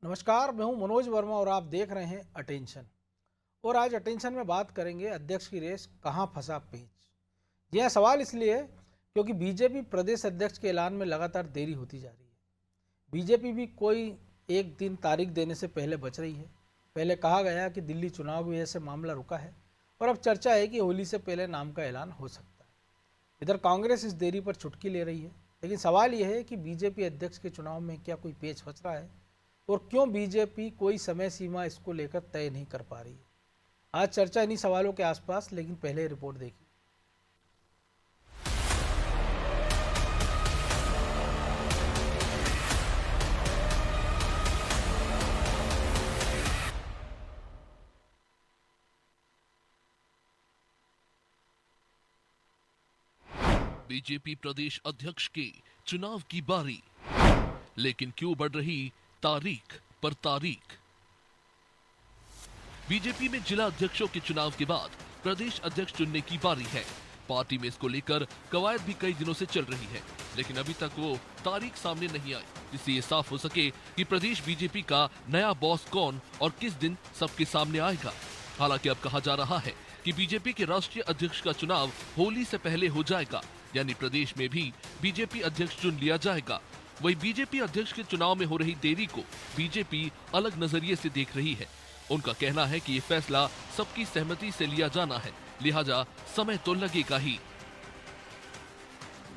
नमस्कार, मैं हूं मनोज वर्मा और आप देख रहे हैं अटेंशन। और आज अटेंशन में बात करेंगे अध्यक्ष की रेस कहां फंसा पेच। यह सवाल इसलिए है क्योंकि बीजेपी प्रदेश अध्यक्ष के ऐलान में लगातार देरी होती जा रही है। बीजेपी भी कोई एक दिन तारीख देने से पहले बच रही है। पहले कहा गया कि दिल्ली चुनाव की वजह से मामला रुका है और अब चर्चा है कि होली से पहले नाम का ऐलान हो सकता है। इधर कांग्रेस इस देरी पर चुटकी ले रही है, लेकिन सवाल यह है कि बीजेपी अध्यक्ष के चुनाव में क्या कोई पेच फंस रहा है और क्यों बीजेपी कोई समय सीमा इसको लेकर तय नहीं कर पा रही है। आज चर्चा इन्हीं सवालों के आसपास, लेकिन पहले रिपोर्ट देखिए। बीजेपी प्रदेश अध्यक्ष के चुनाव की बारी, लेकिन क्यों बढ़ रही तारीख पर तारीख। बीजेपी में जिला अध्यक्षों के चुनाव के बाद प्रदेश अध्यक्ष चुनने की बारी है। पार्टी में इसको लेकर कवायद भी कई दिनों से चल रही है, लेकिन अभी तक वो तारीख सामने नहीं आई, जिससे ये साफ हो सके कि प्रदेश बीजेपी का नया बॉस कौन और किस दिन सबके सामने आएगा। हालांकि अब कहा जा रहा है कि बीजेपी के राष्ट्रीय अध्यक्ष का चुनाव होली से पहले हो जाएगा, यानी प्रदेश में भी बीजेपी अध्यक्ष चुन लिया जाएगा। वही बीजेपी अध्यक्ष के चुनाव में हो रही देरी को बीजेपी अलग नजरिए से देख रही है। उनका कहना है कि ये फैसला सबकी सहमति से लिया जाना है, लिहाजा समय तो लगेगा ही।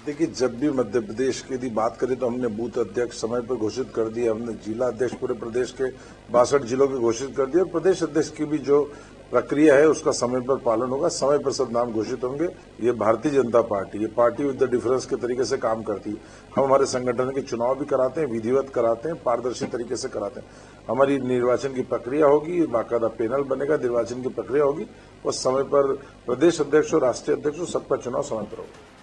देखिए, जब भी मध्य प्रदेश की यदि बात करें तो हमने बूथ अध्यक्ष समय पर घोषित कर दिए, हमने जिला अध्यक्ष पूरे प्रदेश के 62 जिलों के घोषित कर दिए और प्रदेश अध्यक्ष की भी जो प्रक्रिया है उसका समय पर पालन होगा। समय पर सब नाम घोषित होंगे। ये भारतीय जनता पार्टी, ये पार्टी विद द डिफरेंस के तरीके से काम करती है। हम हमारे संगठन के चुनाव भी कराते हैं, विधिवत कराते हैं, पारदर्शी तरीके से कराते हैं। हमारी निर्वाचन की प्रक्रिया होगी, बाकायदा पैनल बनेगा, निर्वाचन की प्रक्रिया होगी और समय पर प्रदेश अध्यक्ष और राष्ट्रीय अध्यक्ष सबका चुनाव समय पर होगा।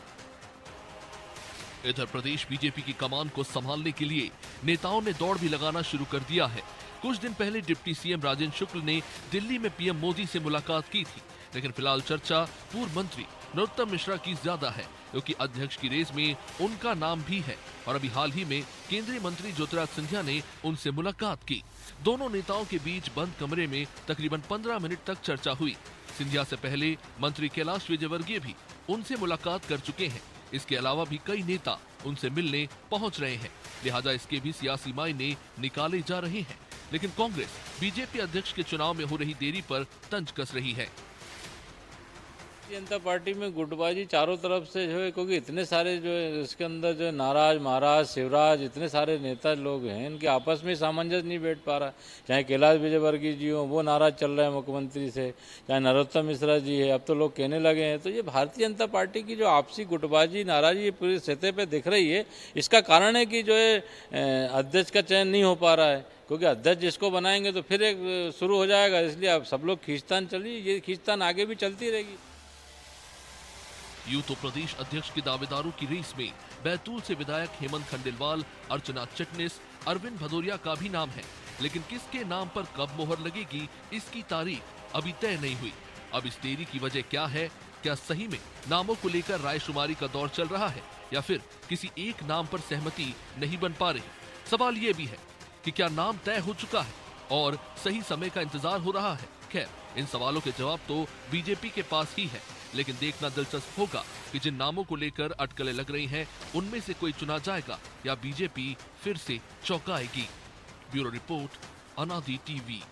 इधर प्रदेश बीजेपी की कमान को संभालने के लिए नेताओं ने दौड़ भी लगाना शुरू कर दिया है। कुछ दिन पहले डिप्टी सीएम राजेंद्र शुक्ल ने दिल्ली में पीएम मोदी से मुलाकात की थी, लेकिन फिलहाल चर्चा पूर्व मंत्री नरोत्तम मिश्रा की ज्यादा है, क्योंकि अध्यक्ष की रेस में उनका नाम भी है और अभी हाल ही में केंद्रीय मंत्री ज्योतिरादित्य सिंधिया ने उनसे मुलाकात की। दोनों नेताओं के बीच बंद कमरे में तकरीबन 15 मिनट तक चर्चा हुई। सिंधिया से पहले मंत्री कैलाश विजयवर्गीय भी उनसे मुलाकात कर चुके हैं। इसके अलावा भी कई नेता उनसे मिलने पहुंच रहे हैं, लिहाजा इसके भी सियासी मायने निकाले जा रहे हैं। लेकिन कांग्रेस बीजेपी अध्यक्ष के चुनाव में हो रही देरी पर तंज कस रही है। जनता पार्टी में गुटबाजी चारों तरफ से जो है, क्योंकि इतने सारे जो है इसके अंदर जो है नाराज महाराज शिवराज इतने सारे नेता लोग हैं, इनके आपस में सामंजस्य नहीं बैठ पा रहा। चाहे कैलाश विजयवर्गीय जी हो, वो नाराज चल रहे हैं मुख्यमंत्री से, चाहे नरोत्तम मिश्रा जी है, अब तो लोग कहने लगे हैं। तो ये भारतीय जनता पार्टी की जो आपसी गुटबाजी नाराजगी पूरी सतह पर दिख रही है। इसका कारण है कि जो है अध्यक्ष का चयन नहीं हो पा रहा है, क्योंकि अध्यक्ष जिसको बनाएंगे तो फिर एक शुरू हो जाएगा। इसलिए अब सब लोग खींचतान चली, ये खींचतान आगे भी चलती रहेगी। यूं तो प्रदेश अध्यक्ष के दावेदारों की रेस में बैतूल से विधायक हेमंत खंडेलवाल, अर्चना चिटनिस, अरविंद भदौरिया का भी नाम है, लेकिन किसके नाम पर कब मोहर लगेगी इसकी तारीख अभी तय नहीं हुई। अब इस देरी की वजह क्या है? क्या सही में नामों को लेकर रायशुमारी का दौर चल रहा है या फिर किसी एक नाम पर सहमति नहीं बन पा रही? सवाल ये भी है कि क्या नाम तय हो चुका है और सही समय का इंतजार हो रहा है? खैर, इन सवालों के जवाब तो बीजेपी के पास ही है, लेकिन देखना दिलचस्प होगा कि जिन नामों को लेकर अटकलें लग रही हैं, उनमें से कोई चुना जाएगा या बीजेपी फिर से चौंकाएगी। ब्यूरो रिपोर्ट, अनादि टीवी।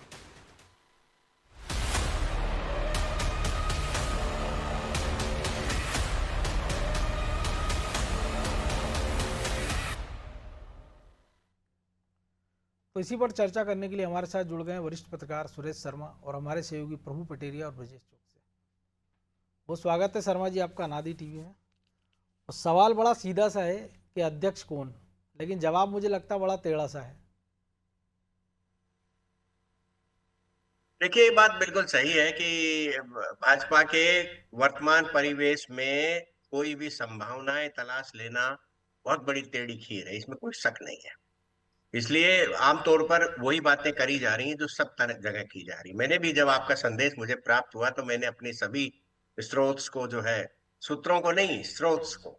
तो इसी पर चर्चा करने के लिए हमारे साथ जुड़ गए वरिष्ठ पत्रकार सुरेश शर्मा और हमारे सहयोगी प्रभु पटेरिया और ब्रजेश चौक से। बहुत स्वागत है शर्मा जी आपका अनादि टीवी में। और सवाल बड़ा सीधा सा है कि अध्यक्ष कौन, लेकिन जवाब मुझे लगता बड़ा टेढ़ा सा है। देखिए, ये बात बिल्कुल सही है कि भाजपा के वर्तमान परिवेश में कोई भी संभावनाएं तलाश लेना बहुत बड़ी टेढ़ी खीर है, इसमें कोई शक नहीं है। इसलिए आमतौर पर वही बातें करी जा रही हैं जो सब जगह की जा रही। मैंने भी, जब आपका संदेश मुझे प्राप्त हुआ तो मैंने अपनी सभी स्रोत को जो है, सूत्रों को नहीं, स्रोत को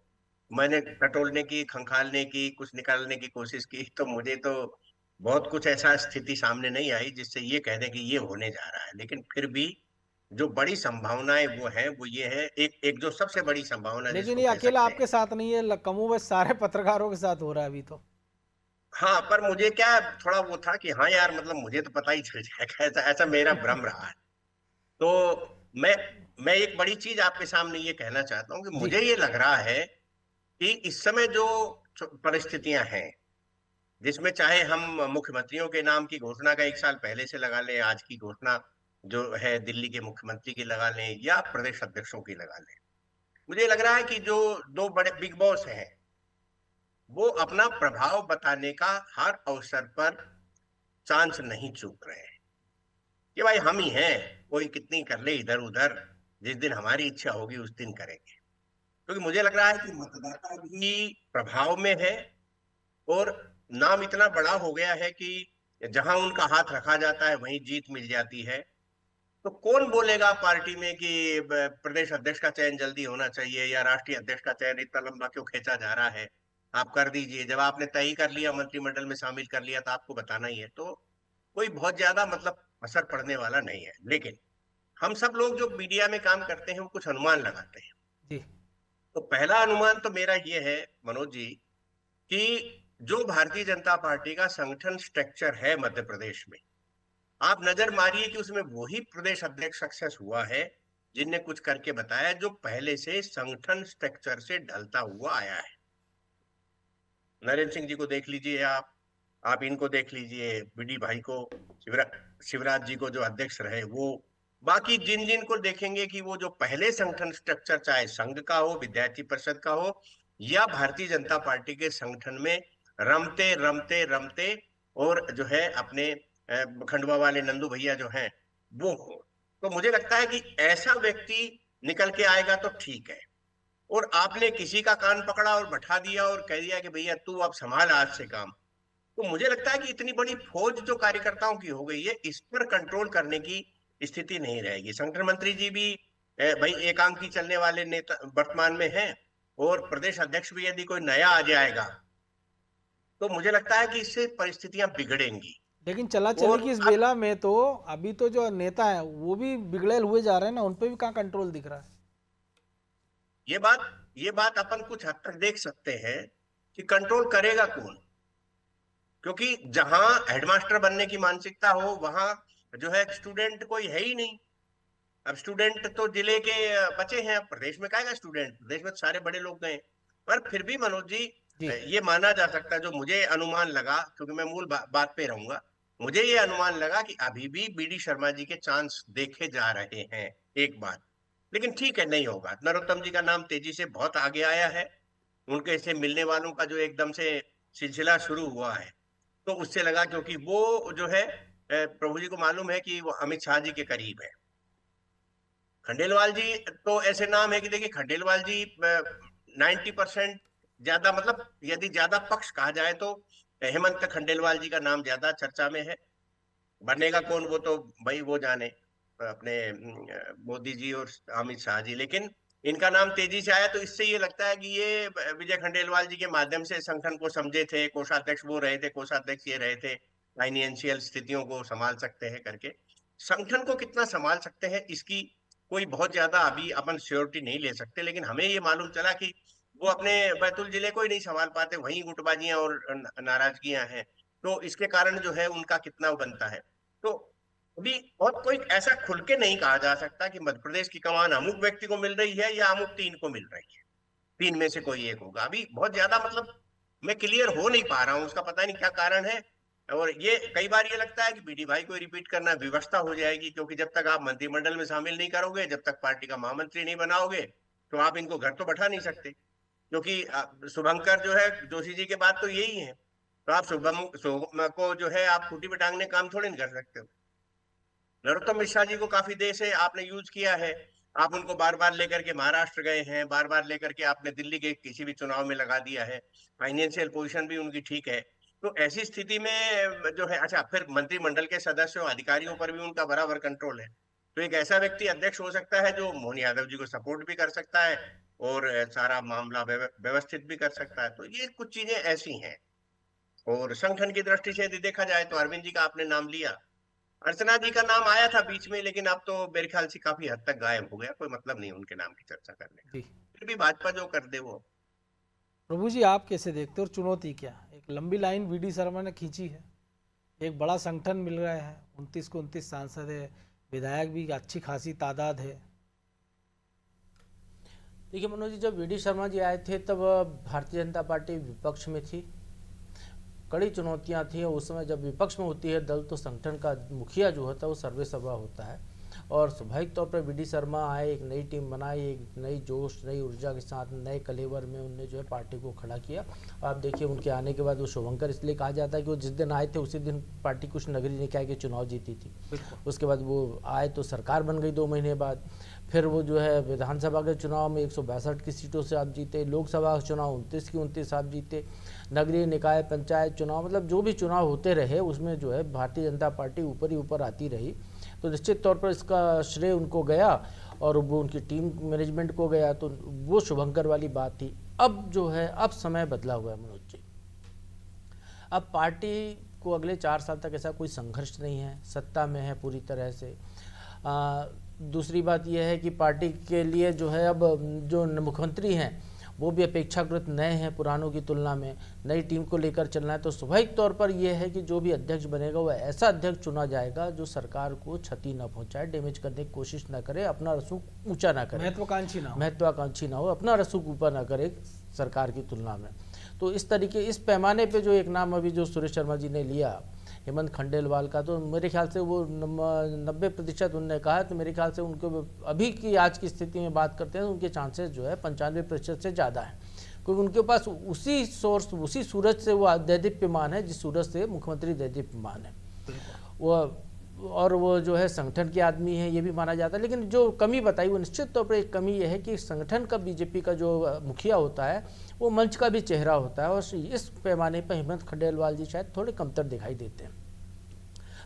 मैंने टटोलने की, खंगालने की, कुछ निकालने की कोशिश की। तो मुझे तो बहुत कुछ ऐसा स्थिति सामने नहीं आई जिससे ये कह दें कि ये होने जा रहा है, लेकिन फिर भी जो बड़ी संभावनाएं वो है वो ये है, एक जो सबसे बड़ी संभावना लेकिन जिसको ये कह अकेला सकते हैं। आपके साथ नहीं है, कमोबेश सारे पत्रकारों के साथ हो रहा है अभी तो। हाँ, पर मुझे क्या थोड़ा वो था कि हाँ यार, मतलब मुझे तो पता ही चल जाएगा, ऐसा ऐसा मेरा भ्रम रहा है। तो मैं मैं एक बड़ी चीज आपके सामने ये कहना चाहता हूँ कि जी। मुझे ये लग रहा है कि इस समय जो परिस्थितियां हैं, जिसमें चाहे हम मुख्यमंत्रियों के नाम की घोषणा का 1 साल पहले से लगा लें, आज की घोषणा जो है दिल्ली के मुख्यमंत्री की लगा लें या प्रदेश अध्यक्षों की लगा लें, मुझे लग रहा है कि जो दो बड़े बिग बॉस हैं वो अपना प्रभाव बताने का हर अवसर पर चांस नहीं चूक रहे हैं कि भाई हम ही हैं, कोई कितनी कर ले इधर उधर, जिस दिन हमारी इच्छा होगी उस दिन करेंगे। क्योंकि मुझे लग रहा है कि मतदाता भी प्रभाव में है और नाम इतना बड़ा हो गया है कि जहां उनका हाथ रखा जाता है वहीं जीत मिल जाती है। तो कौन बोलेगा पार्टी में कि प्रदेश अध्यक्ष का चयन जल्दी होना चाहिए या राष्ट्रीय अध्यक्ष का चयन इतना लंबा क्यों खींचा जा रहा है, आप कर दीजिए। जब आपने तय ही कर लिया, मंत्रिमंडल में शामिल कर लिया, तो आपको बताना ही है। तो कोई बहुत ज्यादा मतलब असर पड़ने वाला नहीं है। लेकिन हम सब लोग जो मीडिया में काम करते हैं वो कुछ अनुमान लगाते हैं। जी। तो पहला अनुमान तो मेरा ये है मनोज जी कि जो भारतीय जनता पार्टी का संगठन स्ट्रक्चर है मध्य प्रदेश में, आप नजर मारिए कि उसमें वही प्रदेश अध्यक्ष सक्सेस हुआ है जिनने कुछ करके बताया, जो पहले से संगठन स्ट्रक्चर से ढलता हुआ आया है। नरेंद्र सिंह जी को देख लीजिए, आप इनको देख लीजिए, बीडी भाई को, शिवराज जी को जो अध्यक्ष रहे वो, बाकी जिन जिन को देखेंगे कि वो जो पहले संगठन स्ट्रक्चर, चाहे संघ का हो, विद्यार्थी परिषद का हो या भारतीय जनता पार्टी के संगठन में रमते रमते रमते और जो है अपने खंडवा वाले नंदू भैया जो हैं वो हो, तो मुझे लगता है कि ऐसा व्यक्ति निकल के आएगा तो ठीक है। और आपने किसी का कान पकड़ा और बैठा दिया और कह दिया कि भैया तू अब संभाल आज से काम, तो मुझे लगता है कि इतनी बड़ी फौज जो कार्यकर्ताओं की हो गई है, इस पर कंट्रोल करने की स्थिति नहीं रहेगी। संगठन मंत्री जी भी भाई एकांकी चलने वाले नेता वर्तमान में हैं, और प्रदेश अध्यक्ष भी यदि कोई नया आ जाएगा तो मुझे लगता है कि इससे परिस्थितियां बिगड़ेंगी। लेकिन चला चली और की इस अब बेला में तो अभी तो जो नेता है वो भी बिगड़ेल हुए जा रहे हैं ना, उन पे भी कहाँ कंट्रोल दिख रहा है। ये बात ये बात अपन कुछ हद तक देख सकते हैं कि कंट्रोल करेगा कौन, क्योंकि जहां हेडमास्टर बनने की मानसिकता हो वहां जो है स्टूडेंट कोई है ही नहीं। अब स्टूडेंट तो जिले के बचे हैं, अब प्रदेश में काहेगा स्टूडेंट, प्रदेश में तो सारे बड़े लोग गए। पर फिर भी मनोज जी, जी। ये माना जा सकता है, जो मुझे अनुमान लगा, क्योंकि मैं मूल बात पे रहूंगा, मुझे ये अनुमान लगा कि अभी भी बीडी शर्मा जी के चांस देखे जा रहे हैं। एक बात, लेकिन ठीक है, नहीं होगा। नरोत्तम जी का नाम तेजी से बहुत आगे आया है, उनके से मिलने वालों का जो एकदम से सिलसिला शुरू हुआ है, तो उससे लगा, क्योंकि वो जो है प्रभु जी को मालूम है कि वो अमित शाह जी के करीब है। खंडेलवाल जी तो ऐसे नाम है कि देखिए, खंडेलवाल जी 90% ज्यादा, मतलब यदि ज्यादा पक्ष कहा जाए तो हेमंत खंडेलवाल जी का नाम ज्यादा चर्चा में है। बनेगा कौन वो तो भाई वो जाने, अपने मोदी जी और अमित शाह जी। लेकिन इनका नाम तेजी से आया, तो इससे ये लगता है कि ये विजय खंडेलवाल जी के माध्यम से संगठन को समझे थे, कोषाध्यक्ष वो रहे थे, कोषाध्यक्ष ये रहे थे, फाइनेंशियल स्थितियों को संभाल सकते हैं करके। संगठन को कितना संभाल सकते हैं इसकी कोई बहुत ज्यादा अभी अपन श्योरिटी नहीं ले सकते, लेकिन हमें ये मालूम चला कि वो अपने बैतूल जिले को ही नहीं संभाल पाते, वहीं गुटबाजियां और नाराजगियां हैं। तो इसके कारण जो है उनका कितना बनता है। तो अभी बहुत कोई ऐसा खुल के नहीं कहा जा सकता कि मध्य प्रदेश की कमान अमुक व्यक्ति को मिल रही है या अमुक 3 को मिल रही है, 3 में से कोई एक होगा। अभी बहुत ज्यादा मतलब मैं क्लियर हो नहीं पा रहा हूँ, उसका पता नहीं क्या कारण है। और ये कई बार ये लगता है कि बीडी भाई को रिपीट करना व्यवस्था हो जाएगी, क्योंकि जब तक आप मंत्रिमंडल में शामिल नहीं करोगे, जब तक पार्टी का महामंत्री नहीं बनाओगे, तो आप इनको घर तो बैठा नहीं सकते। क्योंकि शुभंकर जो है जोशी जी के बाद तो यही है, तो आप शुभम को जो है आप खूंटी पे टांगने काम थोड़ी नहीं कर सकते हो। नरोत्तम मिश्रा जी को काफी देर से आपने यूज किया है, आप उनको बार बार लेकर के महाराष्ट्र गए हैं, बार बार लेकर के आपने दिल्ली के किसी भी चुनाव में लगा दिया है, फाइनेंशियल पोजीशन भी उनकी ठीक है। तो ऐसी स्थिति में जो है, अच्छा फिर मंत्रिमंडल के सदस्यों अधिकारियों पर भी उनका बराबर कंट्रोल है। तो एक ऐसा व्यक्ति अध्यक्ष हो सकता है जो मोहन यादव जी को सपोर्ट भी कर सकता है और सारा मामला व्यवस्थित भी कर सकता है। तो ये कुछ चीजें ऐसी हैं। और संगठन की दृष्टि से यदि देखा जाए तो अरविंद जी का आपने नाम लिया, अर्चना जी का नाम आया था बीच में, लेकिन अब तो मेरे ख्याल से काफी हद तक गायब हो गया, कोई मतलब नहीं उनके नाम की चर्चा करने का। जी फिर भी भाजपा जो कर दे वो। प्रभु जी, आप कैसे देखते हो और चुनौती क्या? एक लंबी लाइन वी.डी. शर्मा ने खींची है, एक बड़ा संगठन मिल रहा है, 29 को 29 सांसद है, विधायक भी अच्छी खासी तादाद है। देखिए मनोज जी, जब वी.डी. शर्मा जी आए थे तब भारतीय जनता पार्टी विपक्ष में थी, कड़ी चुनौतियां थी। उस समय जब विपक्ष में होती है दल तो संगठन का मुखिया जो होता है वो सर्वे सर्वा होता है, और स्वाभाविक तौर पर वी.डी. शर्मा आए, एक नई टीम बनाई, एक नई जोश नई ऊर्जा के साथ नए कलेवर में उनने जो है पार्टी को खड़ा किया। आप देखिए उनके आने के बाद वो शुभंकर इसलिए कहा जाता है कि वो जिस दिन आए थे उसी दिन पार्टी कुछ नगरीय निकाय के चुनाव जीती थी। उसके बाद वो आए तो सरकार बन गई 2 महीने बाद। फिर वो जो है विधानसभा के चुनाव में 162 की सीटों से आप जीते, लोकसभा के चुनाव 29 की 29 आप जीते, नगरीय निकाय पंचायत चुनाव, मतलब जो भी चुनाव होते रहे उसमें जो है भारतीय जनता पार्टी ऊपर ही ऊपर आती रही। तो निश्चित तौर पर इसका श्रेय उनको गया और वो उनकी टीम मैनेजमेंट को गया, तो वो शुभंकर वाली बात थी। अब जो है अब समय बदला हुआ है मनोज जी, अब पार्टी को अगले 4 साल तक ऐसा कोई संघर्ष नहीं है, सत्ता में है पूरी तरह से। दूसरी बात यह है कि पार्टी के लिए जो है अब जो मुख्यमंत्री हैं वो भी अपेक्षाकृत नए हैं पुरानों की तुलना में, नई टीम को लेकर चलना है। तो स्वाभाविक तौर पर यह है कि जो भी अध्यक्ष बनेगा वो ऐसा अध्यक्ष चुना जाएगा जो सरकार को क्षति न पहुंचाए, डैमेज करने की कोशिश न करे, अपना रसूख ऊंचा ना करे, महत्वाकांक्षी ना हो, अपना रसूख ऊपर ना करे सरकार की तुलना में। तो इस तरीके इस पैमाने पे जो एक नाम अभी जो सुरेश शर्मा जी ने लिया हेमंत खंडेलवाल का, तो मेरे ख्याल से वो 90% उनने कहा है, तो मेरे ख्याल से उनको अभी की आज की स्थिति में बात करते हैं तो उनके चांसेस जो है 95% से ज़्यादा है, क्योंकि उनके पास उसी सोर्स उसी सूरज से वो दैदीप्यमान है जिस सूरज से मुख्यमंत्री दैदीप्यमान है वो, और वो जो है संगठन के आदमी है ये भी माना जाता है। लेकिन जो कमी बताई वो निश्चित तौर पर एक कमी ये है कि संगठन का बीजेपी का जो मुखिया होता है वो मंच का भी चेहरा होता है, और इस पैमाने पर हेमंत खंडेलवाल जी शायद थोड़े कमतर दिखाई देते हैं।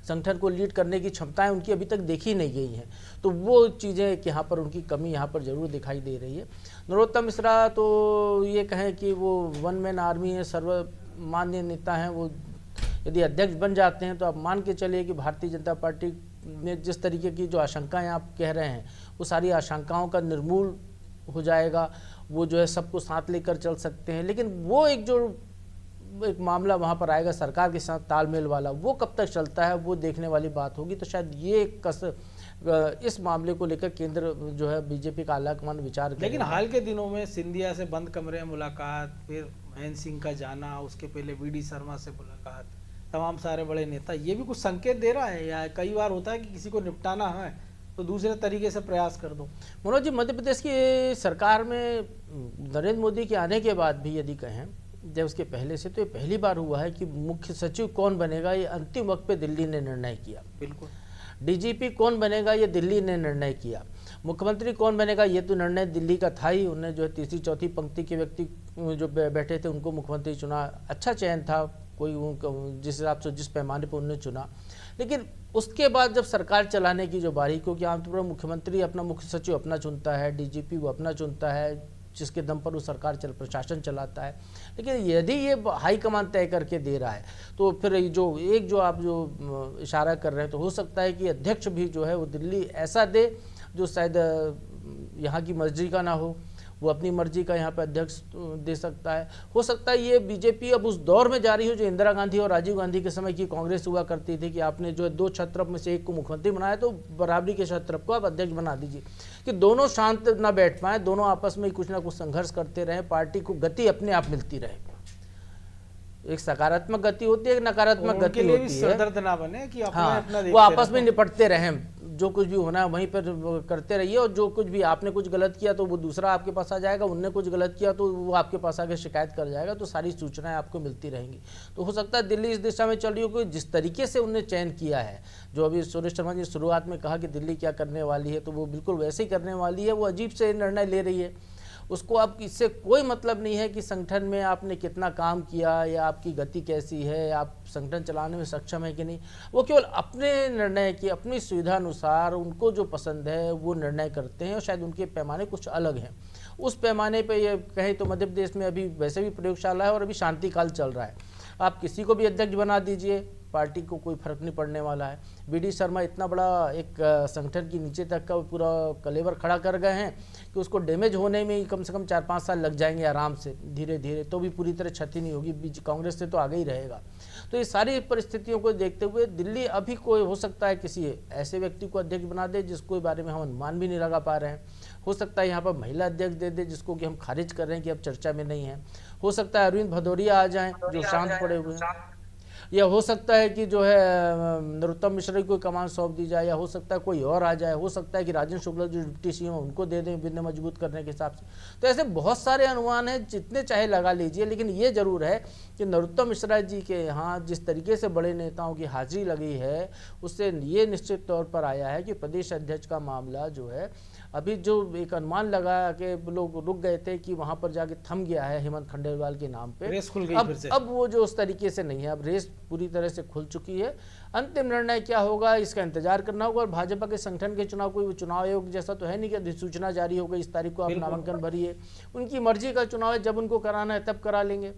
संगठन को लीड करने की क्षमताएं उनकी अभी तक देखी नहीं गई हैं, तो वो चीज़ें कि यहाँ पर उनकी कमी यहाँ पर जरूर दिखाई दे रही है। नरोत्तम मिश्रा तो ये कहें कि वो वन मैन आर्मी है, सर्वमान्य नेता हैं, वो यदि अध्यक्ष बन जाते हैं तो आप मान के चलिए कि भारतीय जनता पार्टी में जिस तरीके की जो आशंकाएं आप कह रहे हैं वो सारी आशंकाओं का निर्मूल हो जाएगा, वो जो है सबको साथ लेकर चल सकते हैं। लेकिन वो एक मामला वहाँ पर आएगा सरकार के साथ तालमेल वाला, वो कब तक चलता है वो देखने वाली बात होगी। तो शायद ये इस मामले को लेकर केंद्र जो है बीजेपी का आलाकमान विचार करेगा। लेकिन हाल के दिनों में सिंधिया से बंद कमरे में मुलाकात, फिर महेंद्र सिंह का जाना, उसके पहले वी.डी. शर्मा से मुलाकात, तमाम सारे बड़े नेता, ये भी कुछ संकेत दे रहा है, या कई बार होता है कि किसी को निपटाना है तो दूसरे तरीके से प्रयास कर दो। मनोज जी, मध्य प्रदेश की सरकार में नरेंद्र मोदी के आने के बाद भी यदि कहें जब उसके पहले से, तो ये पहली बार हुआ है कि मुख्य सचिव कौन बनेगा ये अंतिम वक्त पे दिल्ली ने निर्णय किया। बिल्कुल। डीजीपी कौन बनेगा ये दिल्ली ने निर्णय किया। मुख्यमंत्री कौन बनेगा ये तो निर्णय दिल्ली का था ही, उन्हें जो है तीसरी चौथी पंक्ति के व्यक्ति जो बैठे थे उनको मुख्यमंत्री चुना, अच्छा चयन था, कोई जिस हिसाब से जिस पैमाने पर उन्होंने चुना। लेकिन उसके बाद जब सरकार चलाने की जो बारी, क्योंकि आमतौर पर मुख्यमंत्री अपना मुख्य सचिव अपना चुनता है, डीजीपी वो अपना चुनता है, जिसके दम पर वो सरकार प्रशासन चलाता है। लेकिन यदि ये हाईकमान तय करके दे रहा है तो फिर जो आप जो इशारा कर रहे हैं, तो हो सकता है कि अध्यक्ष भी जो है वो दिल्ली ऐसा दे जो शायद यहाँ की मर्जी का ना हो, वो अपनी मर्जी का यहाँ पे अध्यक्ष दे सकता है। हो सकता है ये बीजेपी अब उस दौर में जा रही हो जो इंदिरा गांधी और राजीव गांधी के समय की कांग्रेस हुआ करती थी कि आपने जो 2 क्षत्रप में से एक को मुख्यमंत्री बनाया तो बराबरी के क्षत्रप को आप अध्यक्ष बना दीजिए, कि दोनों शांत ना बैठ पाए, दोनों आपस में कुछ ना कुछ संघर्ष करते रहे, पार्टी को गति अपने आप मिलती रहे। एक सकारात्मक गति होती है, एक नकारात्मक गति होती है, दर्द ना बने कि अपना वो आपस में निपटते रहें, जो कुछ भी होना है वहीं पर करते रहिए, और जो कुछ भी आपने कुछ गलत किया तो वो दूसरा आपके पास आ जाएगा, उनने कुछ गलत किया तो वो आपके पास आके शिकायत कर जाएगा, तो सारी सूचनाएं आपको मिलती रहेंगी। तो हो सकता है दिल्ली इस दिशा में चल रही हो कि जिस तरीके से उनने चयन किया है, जो अभी सुरेश शर्मा जी शुरुआत में कहा कि दिल्ली क्या करने वाली है, तो वो बिल्कुल वैसे ही करने वाली है। वो अजीब से निर्णय ले रही है, उसको अब इससे कोई मतलब नहीं है कि संगठन में आपने कितना काम किया या आपकी गति कैसी है, आप संगठन चलाने में सक्षम है कि नहीं। वो केवल अपने निर्णय की अपनी सुविधा अनुसार उनको जो पसंद है वो निर्णय करते हैं, और शायद उनके पैमाने कुछ अलग हैं। उस पैमाने पे ये कहें तो मध्य प्रदेश में अभी वैसे भी प्रयोगशाला है और अभी शांति काल चल रहा है। आप किसी को भी अध्यक्ष बना दीजिए, पार्टी को कोई फर्क नहीं पड़ने वाला है। बीडी शर्मा इतना बड़ा एक संगठन की नीचे तक का पूरा कलेवर खड़ा कर गए हैं कि उसको डैमेज होने में ही कम से कम 4-5 साल लग जाएंगे आराम से, धीरे धीरे, तो भी पूरी तरह क्षति नहीं होगी। कांग्रेस से तो आगे ही रहेगा। तो ये सारी परिस्थितियों को देखते हुए दिल्ली अभी कोई हो सकता है किसी ऐसे व्यक्ति को अध्यक्ष बना दे जिसको बारे में हम अनुमान भी नहीं लगा पा रहे हैं। हो सकता है यहाँ पर महिला अध्यक्ष दे दे जिसको कि हम खारिज कर रहे हैं कि अब चर्चा में नहीं है। हो सकता है अरविंद भदौरिया आ जाएं जो शांत पड़े हुए हैं, या हो सकता है कि जो है नरोत्तम मिश्रा को कमान सौंप दी जाए, या हो सकता है कोई और आ जाए, हो सकता है कि राजन शुक्ला जो डिप्टी सीएम उनको दे दें बिंदु मजबूत करने के हिसाब से। तो ऐसे बहुत सारे अनुमान हैं, जितने चाहे लगा लीजिए, लेकिन ये जरूर है कि नरोत्तम मिश्रा जी के यहाँ जिस तरीके से बड़े नेताओं की हाजिरी लगी है उससे ये निश्चित तौर पर आया है कि प्रदेश अध्यक्ष का मामला जो है अभी जो एक अनुमान लगा के लोग रुक गए थे कि वहां पर जाके थम गया है हेमंत खंडेलवाल के नाम पे, रेस खुल गई फिर से। अब वो जो उस तरीके से नहीं है, अब रेस पूरी तरह से खुल चुकी है। अंतिम निर्णय क्या होगा इसका इंतजार करना होगा। और भाजपा के संगठन के चुनाव कोई चुनाव आयोग जैसा तो है नहीं कि अधिसूचना जारी हो गई इस तारीख को आप नामांकन भरिए। उनकी मर्जी का चुनाव है, जब उनको कराना है तब करा लेंगे।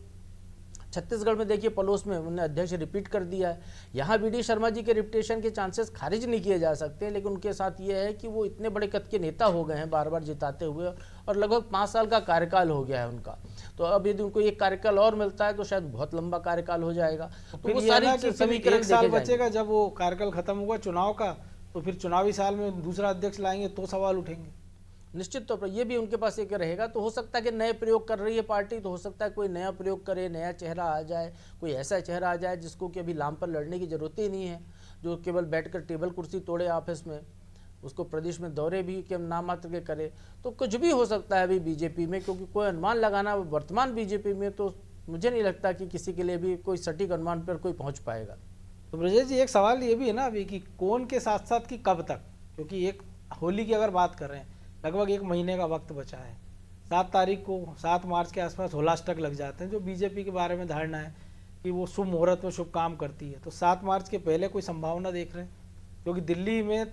छत्तीसगढ़ में देखिए पलोस में उन्होंने अध्यक्ष रिपीट कर दिया है। यहाँ बीडी शर्मा जी के रिपिटेशन के चांसेस खारिज नहीं किए जा सकते, लेकिन उनके साथ ये है कि वो इतने बड़े कद के नेता हो गए हैं बार बार जिताते हुए, और लगभग 5 साल का कार्यकाल हो गया है उनका। तो अब यदि उनको एक कार्यकाल और मिलता है तो शायद बहुत लंबा कार्यकाल हो जाएगा। तो वो सारी समीकरण साल बचेगा, जब वो कार्यकाल खत्म होगा चुनाव का तो फिर चुनावी साल में दूसरा अध्यक्ष लाएंगे तो सवाल उठेंगे। निश्चित तौर पर ये भी उनके पास एक रहेगा। तो हो सकता है कि नए प्रयोग कर रही है पार्टी, तो हो सकता है कोई नया प्रयोग करे, नया चेहरा आ जाए, कोई ऐसा चेहरा आ जाए जिसको कि अभी लाम पर लड़ने की जरूरत ही नहीं है, जो केवल बैठकर टेबल कुर्सी तोड़े ऑफिस में, उसको प्रदेश में दौरे भी के नाम मात्र के करे। तो कुछ भी हो सकता है अभी बीजेपी में, क्योंकि कोई अनुमान लगाना वर्तमान बीजेपी में तो मुझे नहीं लगता कि किसी के लिए भी कोई सटीक अनुमान पर कोई पहुँच पाएगा। तो ब्रजेश जी एक सवाल ये भी है ना अभी कि कौन के साथ साथ कि कब तक, क्योंकि एक होली की अगर बात कर रहे हैं लगभग 1 महीने का वक्त बचा है। 7 तारीख को 7 मार्च के आसपास होलाष्टक लग जाते हैं, जो बीजेपी के बारे में धारणा है कि वो शुभ मुहूर्त में शुभ काम करती है। तो 7 मार्च के पहले कोई संभावना देख रहे हैं? क्योंकि दिल्ली में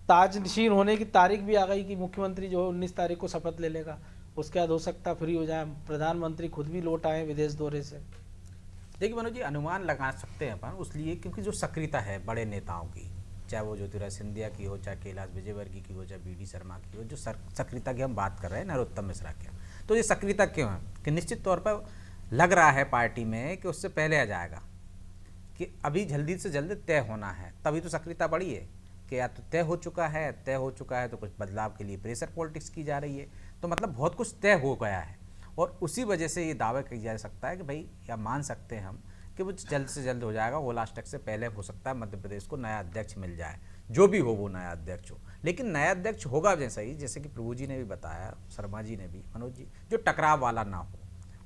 ताजनशीन होने की तारीख भी आ गई कि मुख्यमंत्री जो है 19 तारीख को शपथ ले लेगा, उसके बाद हो सकता फ्री हो जाए, प्रधानमंत्री खुद भी लौट आए विदेश दौरे से। देखिए मनोज जी, अनुमान लगा सकते हैं अपन उसलिए क्योंकि जो सक्रियता है बड़े नेताओं की, चाहे वो ज्योतिरादित्य सिंधिया की हो, चाहे कैलाश विजयवर्गीय की हो, चाहे बीडी शर्मा की हो, जो सक्रियता की हम बात कर रहे हैं नरोत्तम मिश्रा की, तो ये सक्रियता क्यों है कि निश्चित तौर पर लग रहा है पार्टी में कि उससे पहले आ जाएगा, कि अभी जल्दी से जल्दी तय होना है, तभी तो सक्रियता बढ़ी है कि या तो तय हो चुका है तो कुछ बदलाव के लिए प्रेशर पॉलिटिक्स की जा रही है, तो मतलब बहुत कुछ तय हो गया है। और उसी वजह से ये दावा किया जा सकता है कि भाई, या मान सकते हैं हम कि वो जल्द से जल्द हो जाएगा, होलाष्टक से पहले हो सकता है मध्य प्रदेश को नया अध्यक्ष मिल जाए, जो भी हो वो नया अध्यक्ष हो। लेकिन नया अध्यक्ष होगा जैसा ही, जैसे कि प्रभु जी ने भी बताया, शर्मा जी ने भी, मनोज जी, जो टकराव वाला ना हो,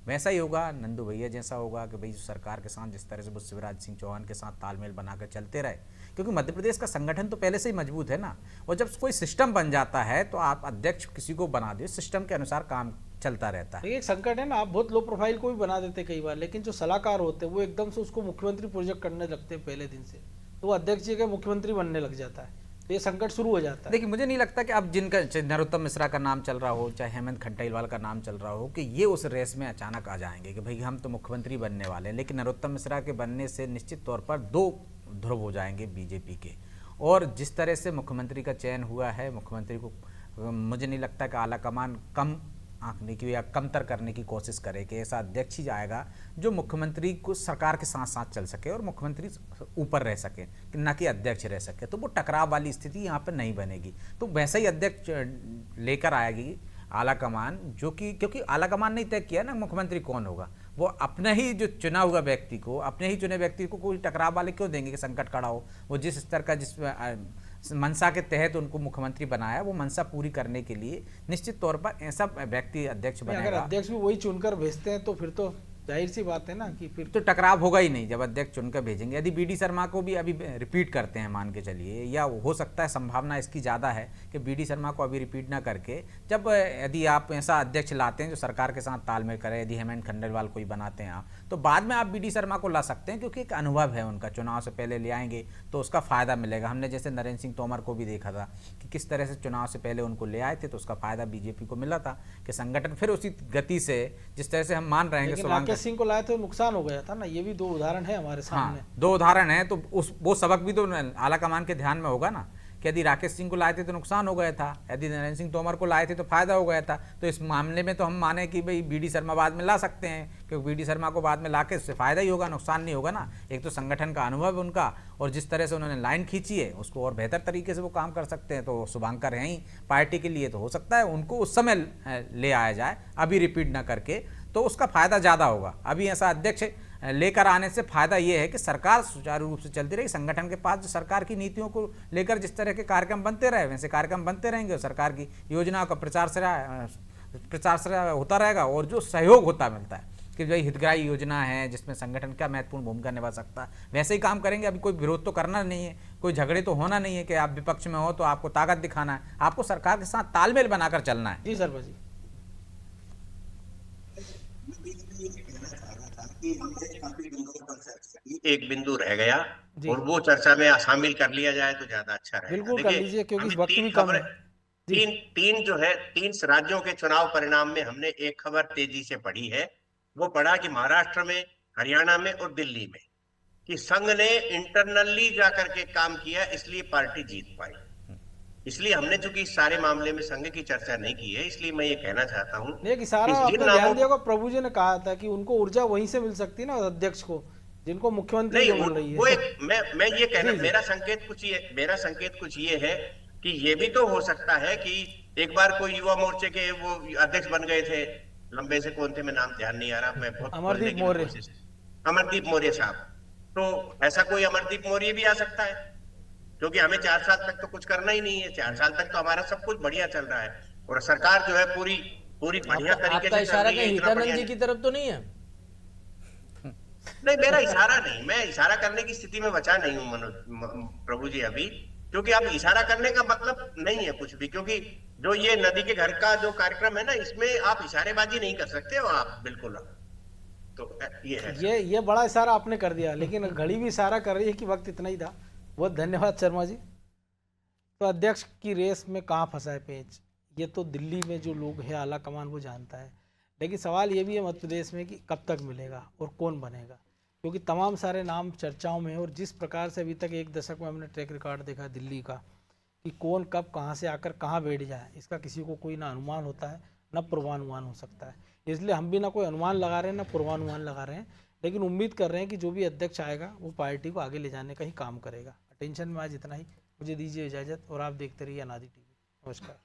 वैसा ही होगा। नंदू भैया जैसा होगा कि भाई सरकार के साथ जिस तरह से वो शिवराज सिंह चौहान के साथ तालमेल बनाकर चलते रहे, क्योंकि मध्य प्रदेश का संगठन तो पहले से ही मजबूत है ना, और जब कोई सिस्टम बन जाता है तो आप अध्यक्ष किसी को बना दो, सिस्टम के अनुसार काम चलता रहता है। एक संकट है ना, आप बहुत लो प्रोफाइल को भी बना देते कई बार, लेकिन जो सलाहकार होते हैं वो एकदम से उसको मुख्यमंत्री प्रोजेक्ट करने लगते हैं पहले दिन से, तो वो अध्यक्ष जी के मुख्यमंत्री बनने लग जाता है, तो ये संकट शुरू हो जाता है। देखिए, मुझे नहीं लगता कि अब जिनका नरोत्तम मिश्रा का नाम चल रहा हो, चाहे हेमंत खंडेलवाल का नाम चल रहा हो, कि ये उस रेस में अचानक आ जाएंगे कि भाई हम तो मुख्यमंत्री बनने वाले हैं। लेकिन नरोत्तम मिश्रा के बनने से निश्चित तौर पर 2 ध्रुव हो जाएंगे बीजेपी के, और जिस तरह से मुख्यमंत्री का चयन हुआ है, मुख्यमंत्री को मुझे नहीं लगता कि आला कमान कम आंकने की या कमतर करने की कोशिश करे कि ऐसा अध्यक्ष ही जाएगा जो मुख्यमंत्री को सरकार के साथ साथ चल सके और मुख्यमंत्री ऊपर रह सके, ना कि अध्यक्ष रह सके। तो वो टकराव वाली स्थिति यहाँ पर नहीं बनेगी। तो वैसा ही अध्यक्ष लेकर आएगी आला कमान, जो कि क्योंकि आला कमान ने तय किया ना मुख्यमंत्री कौन होगा, वो अपने ही जो चुना हुआ व्यक्ति को, अपने ही चुने व्यक्ति को कोई टकराव वाले क्यों देंगे कि संकट खड़ा हो। वो जिस स्तर का, जिस मनसा के तहत उनको मुख्यमंत्री बनाया, वो मनसा पूरी करने के लिए निश्चित तौर पर ऐसा व्यक्ति अध्यक्ष बनेगा। अगर अध्यक्ष भी वही चुनकर भेजते हैं तो फिर तो जाहिर सी बात है ना कि फिर तो टकराव होगा ही नहीं जब अध्यक्ष चुनकर भेजेंगे। यदि बीडी शर्मा को भी अभी रिपीट करते हैं मान के चलिए, या हो सकता है संभावना इसकी ज़्यादा है कि बीडी शर्मा को अभी रिपीट ना करके जब यदि आप ऐसा अध्यक्ष लाते हैं जो सरकार के साथ तालमेल करे, यदि हेमंत खंडेलवाल कोई बनाते हैं आप, तो बाद में आप बीडी शर्मा को ला सकते हैं क्योंकि एक अनुभव है उनका, चुनाव से पहले ले आएंगे तो उसका फ़ायदा मिलेगा। हमने जैसे नरेंद्र सिंह तोमर को भी देखा था कि किस तरह से चुनाव से पहले उनको ले आए थे तो उसका फ़ायदा बीजेपी को मिला था कि संगठन फिर उसी गति से, जिस तरह से हम मान रहे हैं कि राकेश सिंह को लाए थे नुकसान हो गया था ना, ये भी दो उदाहरण है हमारे सामने। हाँ, दो उदाहरण है, तो वो सबक भी तो आला कमान के ध्यान में होगा ना कि यदि राकेश सिंह को लाए थे तो नुकसान हो गया था, यदि नरेंद्र सिंह तोमर को लाए थे तो फायदा हो गया था। तो इस मामले में तो हम माने कि भाई बीडी शर्मा बाद में ला सकते हैं, क्योंकि बीडी शर्मा को बाद में लाके उससे फायदा ही होगा, नुकसान नहीं होगा ना। एक तो संगठन का अनुभव है उनका, और जिस तरह से उन्होंने लाइन खींची है उसको और बेहतर तरीके से वो काम कर सकते हैं। तो शुभांकर हैं ही पार्टी के लिए, तो हो सकता है उनको उस समय ले आया जाए, अभी रिपीट ना करके, तो उसका फायदा ज़्यादा होगा। अभी ऐसा अध्यक्ष लेकर आने से फायदा ये है कि सरकार सुचारू रूप से चलती रही, संगठन के पास जो सरकार की नीतियों को लेकर जिस तरह के कार्यक्रम बनते रहे वैसे कार्यक्रम बनते रहेंगे, और सरकार की योजनाओं का प्रचार से होता रहेगा, और जो सहयोग होता मिलता है कि भाई हितग्राही योजना है जिसमें संगठन क्या महत्वपूर्ण भूमिका निभा सकता है, वैसे ही काम करेंगे। अभी कोई विरोध तो करना नहीं है, कोई झगड़े तो होना नहीं है कि आप विपक्ष में हो तो आपको ताकत दिखाना है, आपको सरकार के साथ तालमेल बनाकर चलना है। जी सर जी। एक बिंदु रह गया और वो चर्चा में शामिल कर लिया जाए तो ज्यादा अच्छा रहेगा। बिल्कुल कर लीजिए, क्योंकि हमें वक्त तीन भी कम है। खबरें, तीन जो है, तीन राज्यों के चुनाव परिणाम में हमने एक खबर तेजी से पढ़ी है। वो पढ़ा कि महाराष्ट्र में, हरियाणा में और दिल्ली में कि संघ ने इंटरनली जाकर के काम किया, इसलिए पार्टी जीत पाई। इसलिए हमने चूंकि इस सारे मामले में संघ की चर्चा नहीं की है, इसलिए मैं ये कहना चाहता हूँ एक इशारा आपने ध्यान दिया होगा, प्रभु जी ने कहा था कि उनको ऊर्जा वहीं से मिल सकती है ना अध्यक्ष को, जिनको मुख्यमंत्री जो बोल रही है। वो एक मैं ये कहना, मेरा संकेत कुछ ये है कि ये भी तो हो सकता है कि एक बार कोई युवा मोर्चे के वो अध्यक्ष बन गए थे, लंबे से कौन थे, मैं नाम ध्यान नहीं आ रहा, मैं बहुत अमरदीप मौर्य, अमरदीप मौर्य साहब। तो ऐसा कोई अमरदीप मौर्य भी आ सकता है, क्योंकि हमें 4 साल तक तो कुछ करना ही नहीं है। 4 साल तक तो हमारा सब कुछ बढ़िया चल रहा है, और सरकार जो है पूरी बढ़िया तरीके से इशारा कहीं हितानंद जी की तरफ तो नहीं है? नहीं, मेरा इशारा नहीं, मैं इशारा करने की स्थिति में बचा नहीं हूँ प्रभु जी अभी, क्योंकि अब इशारा करने का मतलब नहीं है कुछ भी, क्योंकि जो ये नदी के घर का जो कार्यक्रम है ना, इसमें आप इशारेबाजी नहीं कर सकते हो आप, बिल्कुल। तो ये है, ये बड़ा इशारा आपने कर दिया, लेकिन घड़ी भी इशारा कर रही है कि वक्त इतना ही था। बहुत धन्यवाद शर्मा जी। तो अध्यक्ष की रेस में कहाँ फंसा है पेच, ये तो दिल्ली में जो लोग हैं आला कमान वो जानता है, लेकिन सवाल ये भी है मध्य प्रदेश में कि कब तक मिलेगा और कौन बनेगा, क्योंकि तमाम सारे नाम चर्चाओं में, और जिस प्रकार से अभी तक 1 दशक में हमने ट्रैक रिकॉर्ड देखा दिल्ली का कि कौन कब कहाँ से आकर कहाँ बैठ जाए, इसका किसी को कोई ना अनुमान होता है ना पूर्वानुमान हो सकता है। इसलिए हम भी ना कोई अनुमान लगा रहे हैं ना पूर्वानुमान लगा रहे हैं, लेकिन उम्मीद कर रहे हैं कि जो भी अध्यक्ष आएगा वो पार्टी को आगे ले जाने का ही काम करेगा। अटेंशन में आज इतना ही, मुझे दीजिए इजाज़त, और आप देखते रहिए अनादि टीवी। नमस्कार।